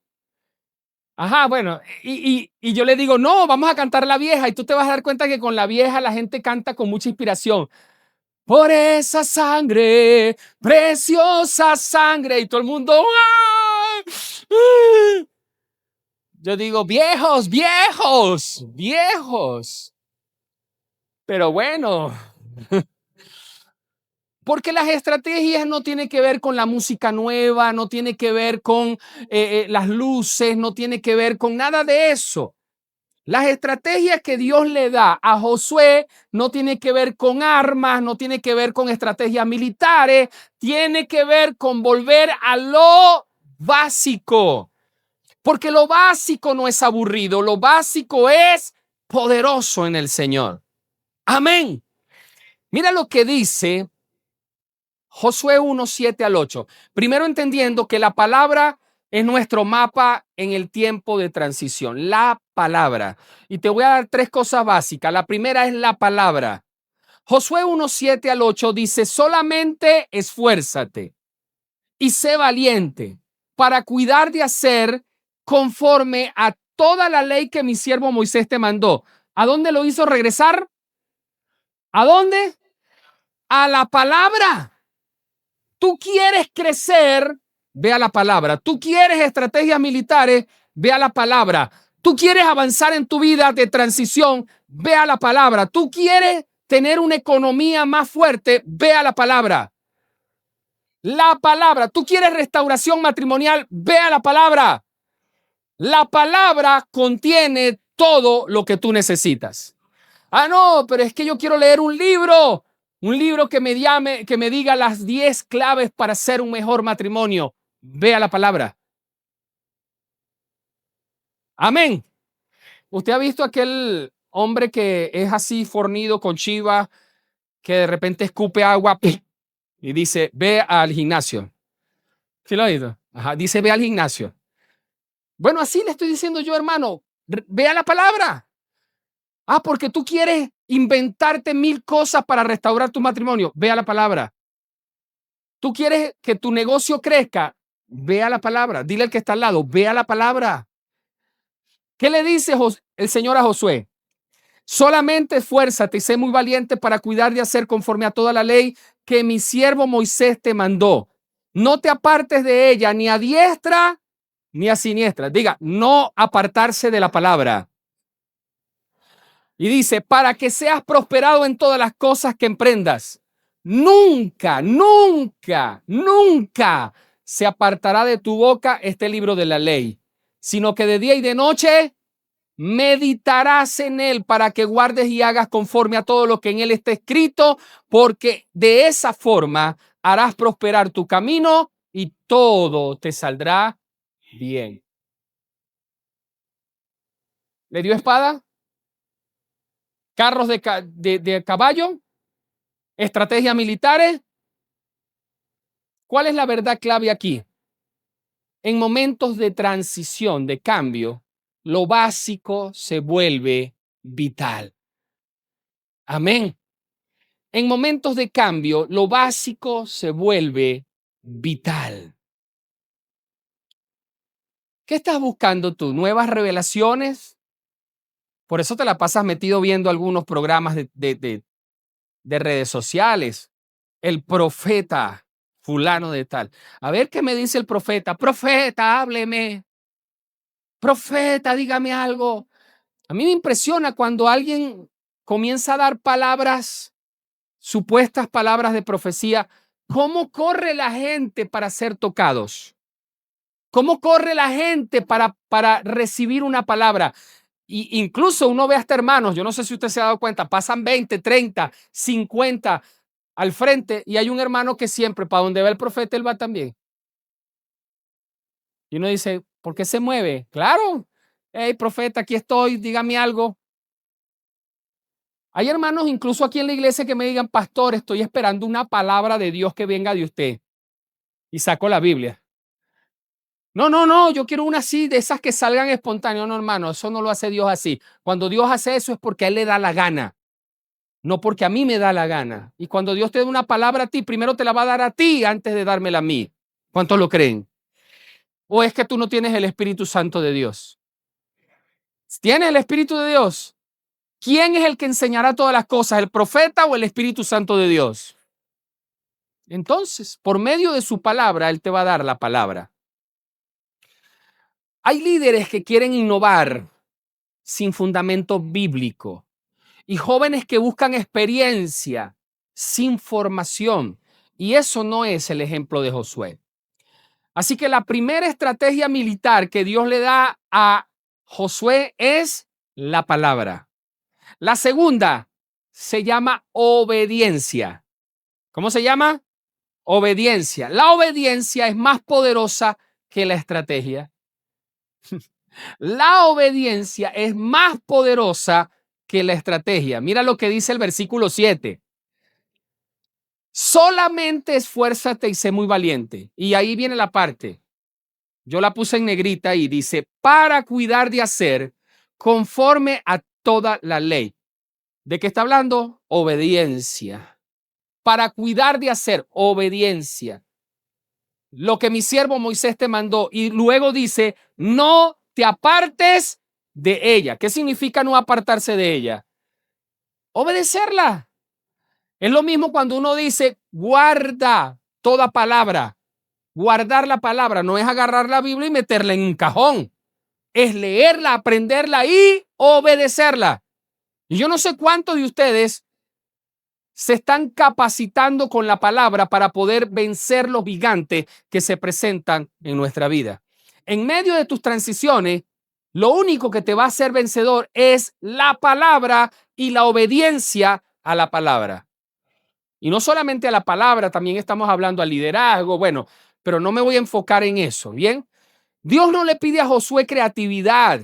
Ajá, bueno, y yo le digo, no, vamos a cantar la vieja, y tú te vas a dar cuenta que con la vieja la gente canta con mucha inspiración. Por esa sangre, preciosa sangre, y todo el mundo, ¡ah! Yo digo, viejos, viejos, viejos. Pero bueno, porque las estrategias no tienen que ver con la música nueva, no tiene que ver con las luces, no tiene que ver con nada de eso. Las estrategias que Dios le da a Josué no tiene que ver con armas, no tiene que ver con estrategias militares, tiene que ver con volver a lo básico. Porque lo básico no es aburrido, lo básico es poderoso en el Señor. Amén. Mira lo que dice Josué 1, 7 al 8. Primero entendiendo que la palabra es nuestro mapa en el tiempo de transición. La palabra. Y te voy a dar tres cosas básicas. La primera es la palabra. Josué 1, 7 al 8 dice, solamente esfuérzate y sé valiente para cuidar de hacer conforme a toda la ley que mi siervo Moisés te mandó. ¿A dónde lo hizo regresar? ¿A dónde? A la palabra. Tú quieres crecer, ve a la palabra. Tú quieres estrategias militares, ve a la palabra. Tú quieres avanzar en tu vida de transición, ve a la palabra. Tú quieres tener una economía más fuerte, ve a la palabra. La palabra. Tú quieres restauración matrimonial, ve a la palabra. La palabra contiene todo lo que tú necesitas. Ah, no, pero es que yo quiero leer un libro. Un libro que me llame, que me diga las 10 claves para ser un mejor matrimonio. Vea la palabra. Amén. ¿Usted ha visto aquel hombre que es así fornido con chiva, que de repente escupe agua y dice, ve al gimnasio? ¿Sí lo ha oído? Ajá, dice, ve al gimnasio. Bueno, así le estoy diciendo yo, hermano. Vea la palabra. Ah, porque tú quieres inventarte 1000 cosas para restaurar tu matrimonio. Ve a la palabra. Tú quieres que tu negocio crezca. Ve a la palabra. Dile al que está al lado, ve a la palabra. ¿Qué le dice el Señor a Josué? Solamente esfuérzate y sé muy valiente para cuidar de hacer conforme a toda la ley que mi siervo Moisés te mandó. No te apartes de ella ni a diestra ni a siniestra. Diga, no apartarse de la palabra. Y dice, para que seas prosperado en todas las cosas que emprendas. Nunca, nunca, nunca se apartará de tu boca este libro de la ley, sino que de día y de noche meditarás en él para que guardes y hagas conforme a todo lo que en él está escrito, porque de esa forma harás prosperar tu camino y todo te saldrá bien. ¿Le dio espada? ¿Carros de caballo? ¿Estrategias militares? ¿Cuál es la verdad clave aquí? En momentos de transición, de cambio, lo básico se vuelve vital. Amén. En momentos de cambio, lo básico se vuelve vital. ¿Qué estás buscando tú? ¿Nuevas revelaciones? Por eso te la pasas metido viendo algunos programas de redes sociales. El profeta fulano de tal. A ver qué me dice el profeta. Profeta, hábleme. Profeta, dígame algo. A mí me impresiona cuando alguien comienza a dar palabras, supuestas palabras de profecía. ¿Cómo corre la gente para ser tocados? ¿Cómo corre la gente para recibir una palabra? Y incluso uno ve hasta hermanos, yo no sé si usted se ha dado cuenta, pasan 20, 30, 50 al frente y hay un hermano que siempre, para donde va el profeta, él va también. Y uno dice, ¿por qué se mueve? Claro, hey, profeta, aquí estoy, dígame algo. Hay hermanos incluso aquí en la iglesia que me digan, pastor, estoy esperando una palabra de Dios que venga de usted. Y saco la Biblia. No, no, no, yo quiero una así, de esas que salgan espontáneas. No, hermano, eso no lo hace Dios así. Cuando Dios hace eso es porque a Él le da la gana, no porque a mí me da la gana. Y cuando Dios te da una palabra a ti, primero te la va a dar a ti antes de dármela a mí. ¿Cuántos lo creen? ¿O es que tú no tienes el Espíritu Santo de Dios? ¿Tienes el Espíritu de Dios? ¿Quién es el que enseñará todas las cosas, el profeta o el Espíritu Santo de Dios? Entonces, por medio de su palabra, Él te va a dar la palabra. Hay líderes que quieren innovar sin fundamento bíblico y jóvenes que buscan experiencia sin formación. Y eso no es el ejemplo de Josué. Así que la primera estrategia militar que Dios le da a Josué es la palabra. La segunda se llama obediencia. ¿Cómo se llama? Obediencia. La obediencia es más poderosa que la estrategia. La obediencia es más poderosa que la estrategia. Mira lo que dice el versículo 7. Solamente esfuérzate y sé muy valiente. Y ahí viene la parte. Yo la puse en negrita y dice, para cuidar de hacer conforme a toda la ley. ¿De qué está hablando? Obediencia. Para cuidar de hacer obediencia. Lo que mi siervo Moisés te mandó. Y luego dice, no te apartes de ella. ¿Qué significa no apartarse de ella? Obedecerla. Es lo mismo cuando uno dice, guarda toda palabra. Guardar la palabra no es agarrar la Biblia y meterla en un cajón. Es leerla, aprenderla y obedecerla. Y yo no sé cuántos de ustedes se están capacitando con la palabra para poder vencer los gigantes que se presentan en nuestra vida. En medio de tus transiciones, lo único que te va a hacer vencedor es la palabra y la obediencia a la palabra. Y no solamente a la palabra, también estamos hablando al liderazgo, bueno, pero no me voy a enfocar en eso, ¿bien? Dios no le pide a Josué creatividad.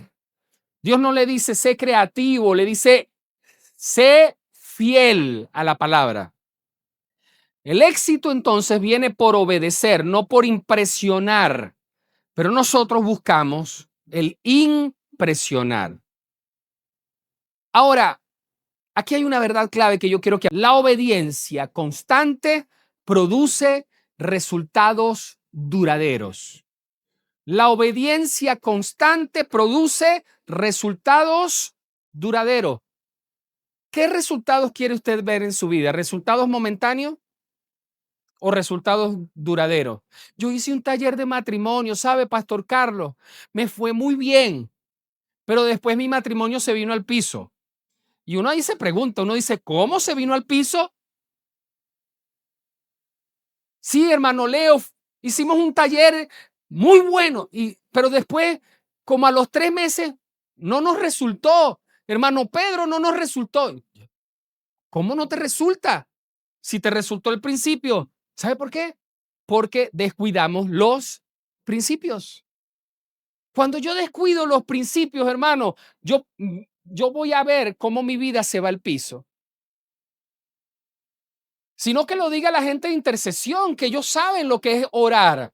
Dios no le dice, sé creativo, le dice, sé fiel a la palabra. El éxito entonces viene por obedecer, no por impresionar. Pero nosotros buscamos el impresionar. Ahora, aquí hay una verdad clave que yo quiero que la obediencia constante produce resultados duraderos. La obediencia constante produce resultados duraderos. ¿Qué resultados quiere usted ver en su vida? ¿Resultados momentáneos o resultados duraderos? Yo hice un taller de matrimonio, ¿sabe, Pastor Carlos? Me fue muy bien, pero después mi matrimonio se vino al piso. Y uno ahí se pregunta, uno dice, ¿cómo se vino al piso? Sí, hermano Leo, hicimos un taller muy bueno, pero después, como a los 3 meses, no nos resultó. Hermano Pedro, no nos resultó. ¿Cómo no te resulta? Si te resultó el principio. ¿Sabe por qué? Porque descuidamos los principios. Cuando yo descuido los principios, hermano, yo voy a ver cómo mi vida se va al piso. Sino que lo diga la gente de intercesión, que ellos saben lo que es orar.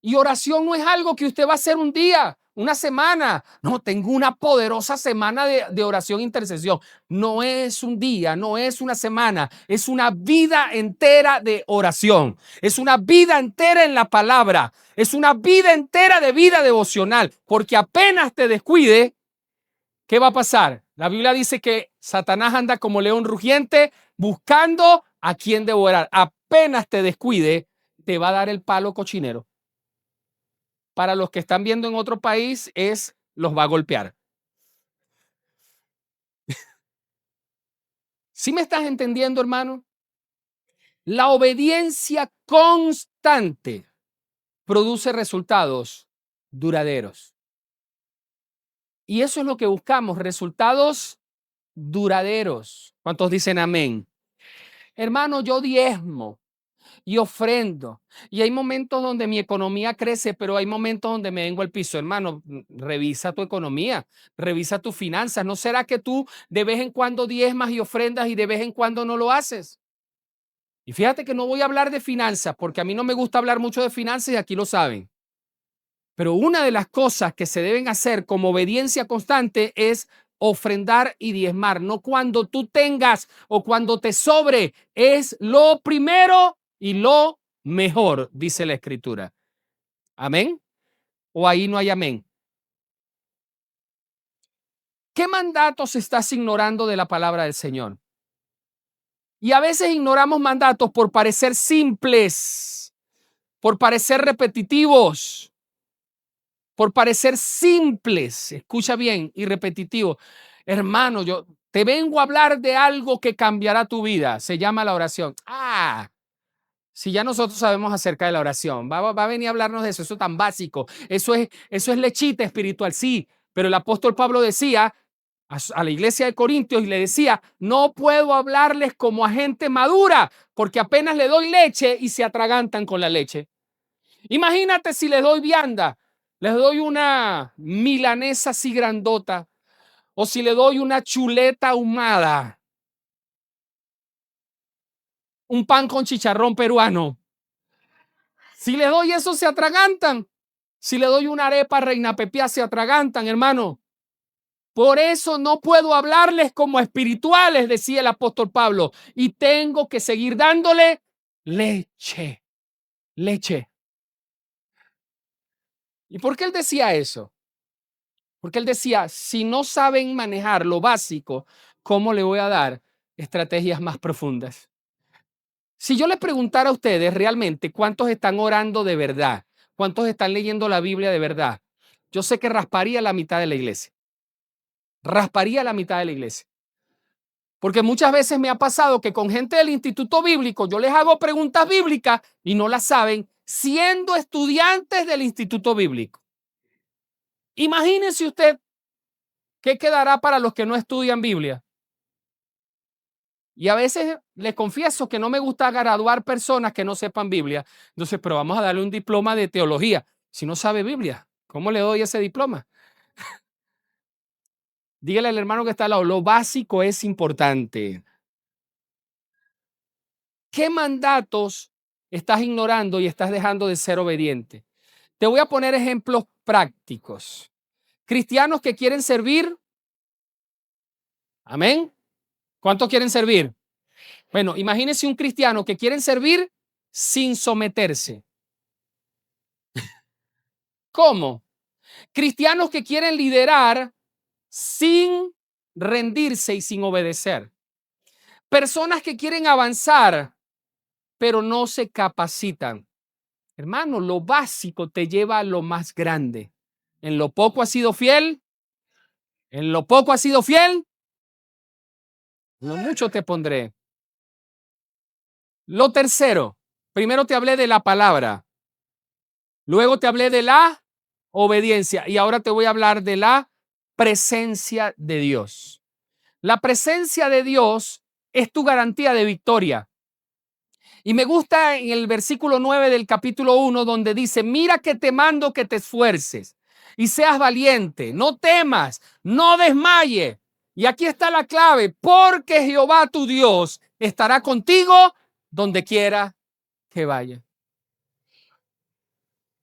Y oración no es algo que usted va a hacer un día, una semana. No, tengo una poderosa semana de oración e intercesión. No es un día, no es una semana, es una vida entera de oración. Es una vida entera en la palabra. Es una vida entera de vida devocional. Porque apenas te descuide, ¿qué va a pasar? La Biblia dice que Satanás anda como león rugiente buscando a quien devorar. Apenas te descuide, te va a dar el palo cochinero. Para los que están viendo en otro país, los va a golpear. ¿Sí me estás entendiendo, hermano? La obediencia constante produce resultados duraderos. Y eso es lo que buscamos, resultados duraderos. ¿Cuántos dicen amén? Hermano, yo diezmo y ofrendo. Y hay momentos donde mi economía crece, pero hay momentos donde me vengo al piso. Hermano, revisa tu economía, revisa tus finanzas. ¿No será que tú de vez en cuando diezmas y ofrendas y de vez en cuando no lo haces? Y fíjate que no voy a hablar de finanzas porque a mí no me gusta hablar mucho de finanzas y aquí lo saben. Pero una de las cosas que se deben hacer como obediencia constante es ofrendar y diezmar, no cuando tú tengas o cuando te sobre, es lo primero y lo mejor, dice la escritura. ¿Amén? ¿O ahí no hay amén? ¿Qué mandatos estás ignorando de la palabra del Señor? Y a veces ignoramos mandatos por parecer simples, por parecer repetitivos, por parecer simples, escucha bien, y repetitivo. Hermano, yo te vengo a hablar de algo que cambiará tu vida. Se llama la oración. Si ya nosotros sabemos acerca de la oración, va a venir a hablarnos de eso, eso tan básico. Eso es lechita espiritual, sí. Pero el apóstol Pablo decía a la iglesia de Corintios y le decía, no puedo hablarles como a gente madura, porque apenas le doy leche y se atragantan con la leche. Imagínate si les doy vianda, les doy una milanesa así grandota, o si le doy una chuleta ahumada, un pan con chicharrón peruano. Si le doy eso, se atragantan. Si le doy una arepa reina pepía, se atragantan, hermano. Por eso no puedo hablarles como espirituales, decía el apóstol Pablo, y tengo que seguir dándole leche, leche. ¿Y por qué él decía eso? Porque él decía, si no saben manejar lo básico, ¿cómo le voy a dar estrategias más profundas? Si yo les preguntara a ustedes realmente cuántos están orando de verdad, cuántos están leyendo la Biblia de verdad, yo sé que rasparía la mitad de la iglesia. Rasparía la mitad de la iglesia. Porque muchas veces me ha pasado que con gente del Instituto Bíblico yo les hago preguntas bíblicas y no las saben siendo estudiantes del Instituto Bíblico. Imagínense usted qué quedará para los que no estudian Biblia. Y a veces les confieso que no me gusta graduar personas que no sepan Biblia. Entonces, pero vamos a darle un diploma de teología. Si no sabe Biblia, ¿cómo le doy ese diploma? Dígale al hermano que está al lado, lo básico es importante. ¿Qué mandatos estás ignorando y estás dejando de ser obediente? Te voy a poner ejemplos prácticos. Cristianos que quieren servir Amén. ¿Cuántos quieren servir? Bueno, imagínense un cristiano que quiere servir sin someterse. ¿Cómo? Cristianos que quieren liderar sin rendirse y sin obedecer. Personas que quieren avanzar, pero no se capacitan. Hermano, lo básico te lleva a lo más grande. En lo poco has sido fiel. En lo poco has sido fiel. En lo mucho te pondré. Lo tercero, primero te hablé de la palabra. Luego te hablé de la obediencia. Y ahora te voy a hablar de la presencia de Dios. La presencia de Dios es tu garantía de victoria. Y me gusta en el versículo 9 del capítulo 1 donde dice, mira que te mando que te esfuerces y seas valiente, no temas, no desmayes. Y aquí está la clave, porque Jehová tu Dios estará contigo donde quiera que vaya.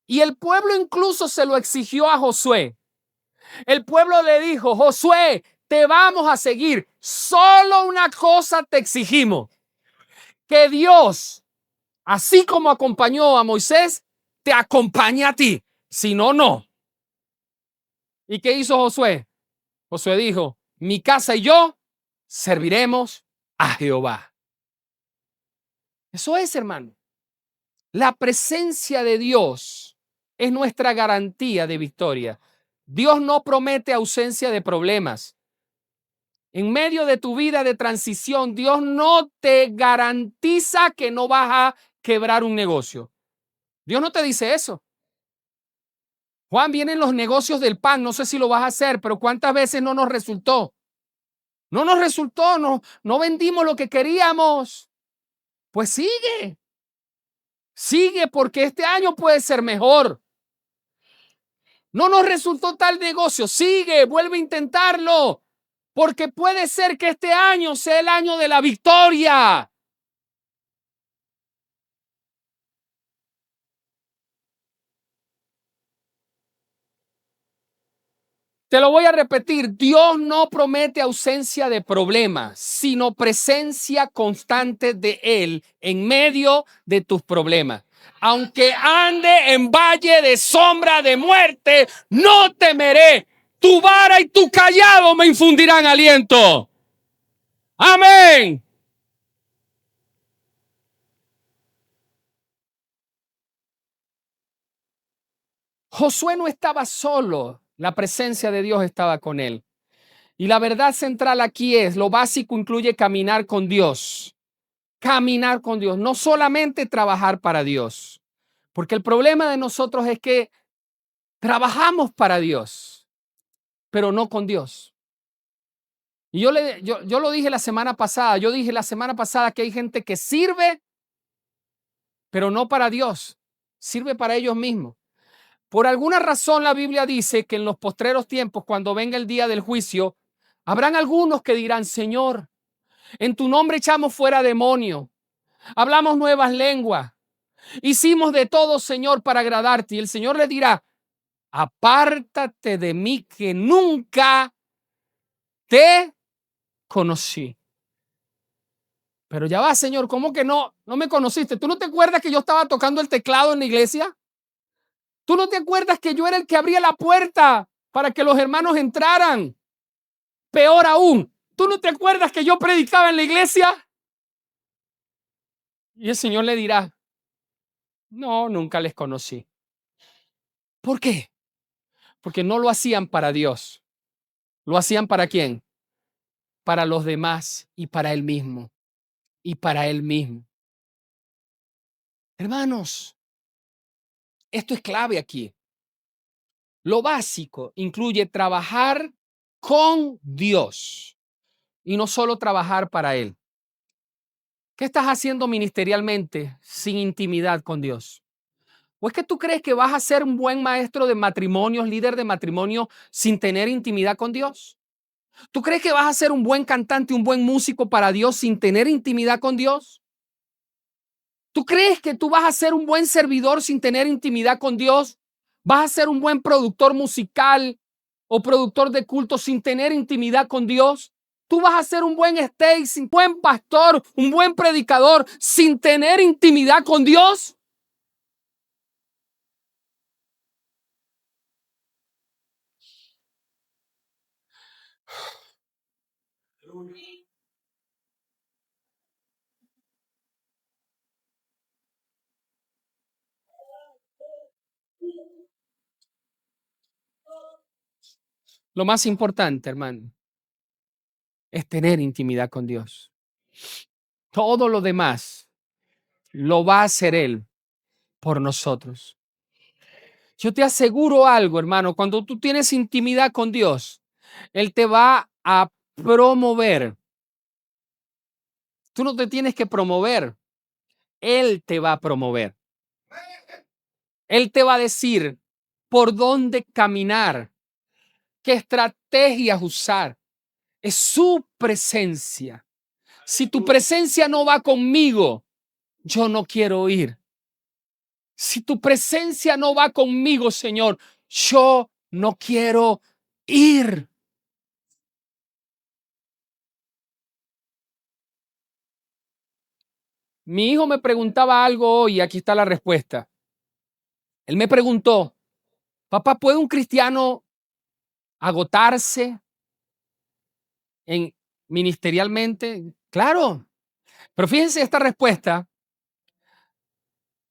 Y el pueblo incluso se lo exigió a Josué. El pueblo le dijo, Josué, te vamos a seguir. Solo una cosa te exigimos, que Dios, así como acompañó a Moisés, te acompañe a ti. Si no, no. ¿Y qué hizo Josué? Josué dijo, mi casa y yo serviremos a Jehová. Eso es, hermano. La presencia de Dios es nuestra garantía de victoria. Dios no promete ausencia de problemas. En medio de tu vida de transición, Dios no te garantiza que no vas a quebrar un negocio. Dios no te dice eso. Juan, vienen los negocios del pan, no sé si lo vas a hacer, pero ¿cuántas veces no nos resultó? No nos resultó, no vendimos lo que queríamos. Pues sigue. Sigue porque este año puede ser mejor. No nos resultó tal negocio, sigue, vuelve a intentarlo, porque puede ser que este año sea el año de la victoria. Te lo voy a repetir, Dios no promete ausencia de problemas, sino presencia constante de Él en medio de tus problemas. Aunque ande en valle de sombra de muerte, no temeré. Tu vara y tu callado me infundirán aliento. Amén. Josué no estaba solo, la presencia de Dios estaba con él. Y la verdad central aquí es, lo básico incluye caminar con Dios. Caminar con Dios, no solamente trabajar para Dios. Porque el problema de nosotros es que trabajamos para Dios, pero no con Dios. Y yo lo dije la semana pasada, que hay gente que sirve, pero no para Dios, sirve para ellos mismos. Por alguna razón la Biblia dice que en los postreros tiempos, cuando venga el día del juicio, habrán algunos que dirán, Señor, en tu nombre echamos fuera demonios, hablamos nuevas lenguas, hicimos de todo, Señor, para agradarte. Y el Señor le dirá, apártate de mí que nunca te conocí. Pero ya va, Señor, ¿cómo que no me conociste? ¿Tú no te acuerdas que yo estaba tocando el teclado en la iglesia? ¿Tú no te acuerdas que yo era el que abría la puerta para que los hermanos entraran? Peor aún, ¿tú no te acuerdas que yo predicaba en la iglesia? Y el Señor le dirá, no, nunca les conocí. ¿Por qué? Porque no lo hacían para Dios. ¿Lo hacían para quién? Para los demás y para él mismo. Y para él mismo. Hermanos, esto es clave aquí. Lo básico incluye trabajar con Dios y no solo trabajar para Él. ¿Qué estás haciendo ministerialmente sin intimidad con Dios? ¿O es que tú crees que vas a ser un buen maestro de matrimonios, líder de matrimonio, sin tener intimidad con Dios? ¿Tú crees que vas a ser un buen cantante, un buen músico para Dios sin tener intimidad con Dios? ¿Tú crees que tú vas a ser un buen servidor sin tener intimidad con Dios? ¿Vas a ser un buen productor musical o productor de culto sin tener intimidad con Dios? tú vas a ser un buen Stacy, un buen pastor, un buen predicador sin tener intimidad con Dios. Lo más importante, hermano, es tener intimidad con Dios. Todo lo demás lo va a hacer Él por nosotros. Yo te aseguro algo, hermano, cuando tú tienes intimidad con Dios, Él te va a promover. Tú no te tienes que promover, Él te va a promover. Él te va a decir por dónde caminar, qué estrategias usar. Es su presencia. Si tu presencia no va conmigo, yo no quiero ir. Si tu presencia no va conmigo, Señor, yo no quiero ir. Mi hijo me preguntaba algo hoy y aquí está la respuesta. Él me preguntó, papá, ¿puede un cristiano agotarse ministerialmente? Claro, pero fíjense esta respuesta.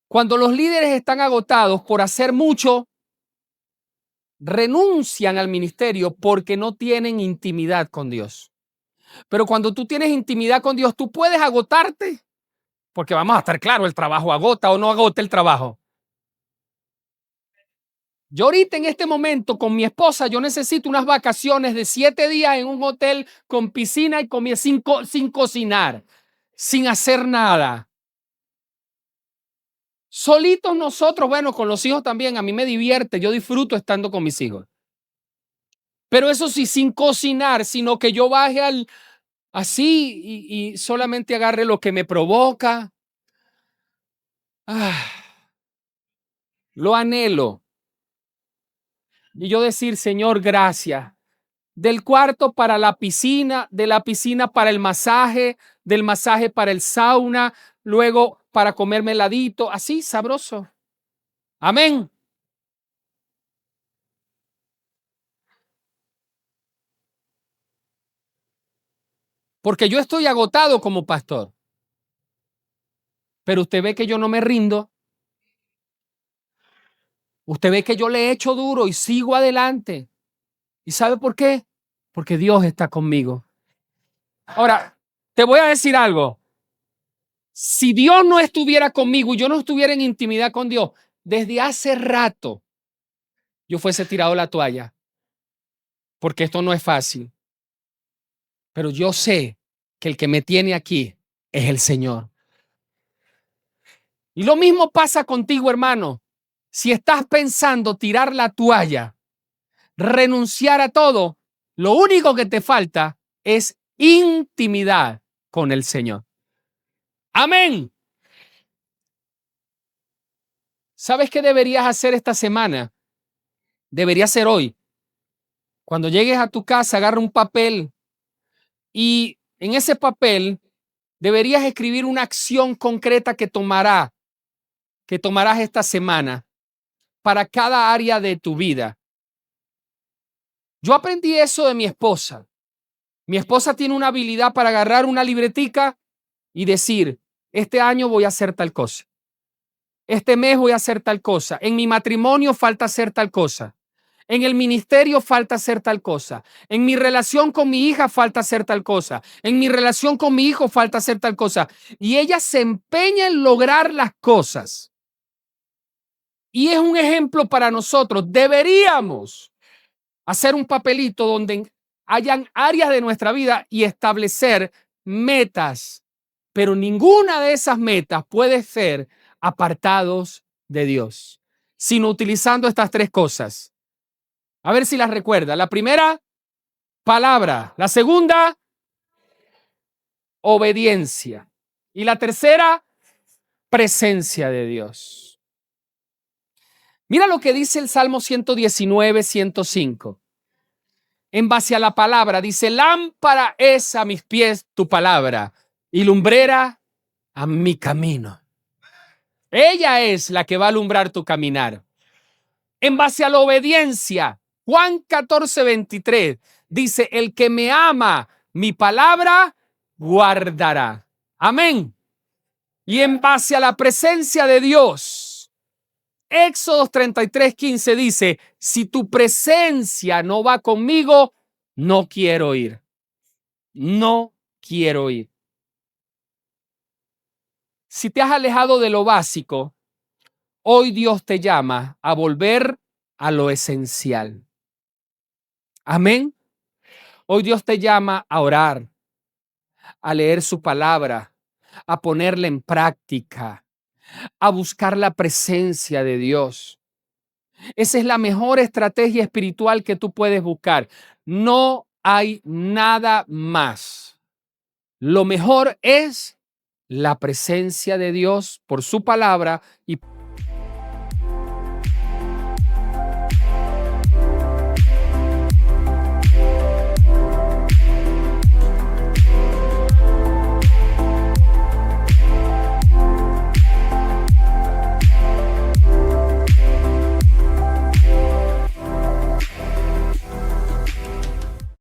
Cuando los líderes están agotados por hacer mucho, renuncian al ministerio porque no tienen intimidad con Dios. Pero cuando tú tienes intimidad con Dios, tú puedes agotarte, porque vamos a estar claro, el trabajo agota o no agota el trabajo. Yo ahorita en este momento con mi esposa, yo necesito unas vacaciones de 7 días en un hotel con piscina y comida sin cocinar, sin hacer nada. Solitos nosotros, bueno, con los hijos también, a mí me divierte, yo disfruto estando con mis hijos. Pero eso sí, sin cocinar, sino que yo baje así y solamente agarre lo que me provoca. Lo anhelo. Y yo decir, Señor, gracias. Del cuarto para la piscina, de la piscina para el masaje, del masaje para el sauna, luego para comerme heladito, así sabroso. Amén. Porque yo estoy agotado como pastor. Pero usted ve que yo no me rindo. Usted ve que yo le echo duro y sigo adelante. ¿Y sabe por qué? Porque Dios está conmigo. Ahora, te voy a decir algo. Si Dios no estuviera conmigo y yo no estuviera en intimidad con Dios, desde hace rato yo fuese tirado la toalla. Porque esto no es fácil. Pero yo sé que el que me tiene aquí es el Señor. Y lo mismo pasa contigo, hermano. Si estás pensando tirar la toalla, renunciar a todo, lo único que te falta es intimidad con el Señor. Amén. ¿Sabes qué deberías hacer esta semana? Deberías hacer hoy. Cuando llegues a tu casa, agarra un papel y en ese papel deberías escribir una acción concreta que tomarás esta semana para cada área de tu vida. Yo aprendí eso de mi esposa. Mi esposa tiene una habilidad para agarrar una libretica y decir, este año voy a hacer tal cosa. Este mes voy a hacer tal cosa. En mi matrimonio falta hacer tal cosa. En el ministerio falta hacer tal cosa. En mi relación con mi hija falta hacer tal cosa. En mi relación con mi hijo falta hacer tal cosa. Y ella se empeña en lograr las cosas. Y es un ejemplo para nosotros. Deberíamos hacer un papelito donde hayan áreas de nuestra vida y establecer metas. Pero ninguna de esas metas puede ser apartados de Dios, sino utilizando estas 3 cosas. A ver si las recuerda. La primera, palabra. La segunda, obediencia. Y la tercera, presencia de Dios. Mira lo que dice el Salmo 119, 105. en base a la palabra. Dice, lámpara es a mis pies tu palabra y lumbrera a mi camino. Ella es la que va a alumbrar tu caminar. En base a la obediencia, Juan 14:23 dice, el que me ama, mi palabra guardará. Amén. Y en base a la presencia de Dios, Éxodo 33:15 dice, si tu presencia no va conmigo, no quiero ir. No quiero ir. Si te has alejado de lo básico, hoy Dios te llama a volver a lo esencial. Amén. Hoy Dios te llama a orar, a leer su palabra, a ponerla en práctica, a buscar la presencia de Dios. Esa es la mejor estrategia espiritual que tú puedes buscar. No hay nada más. Lo mejor es la presencia de Dios por su palabra y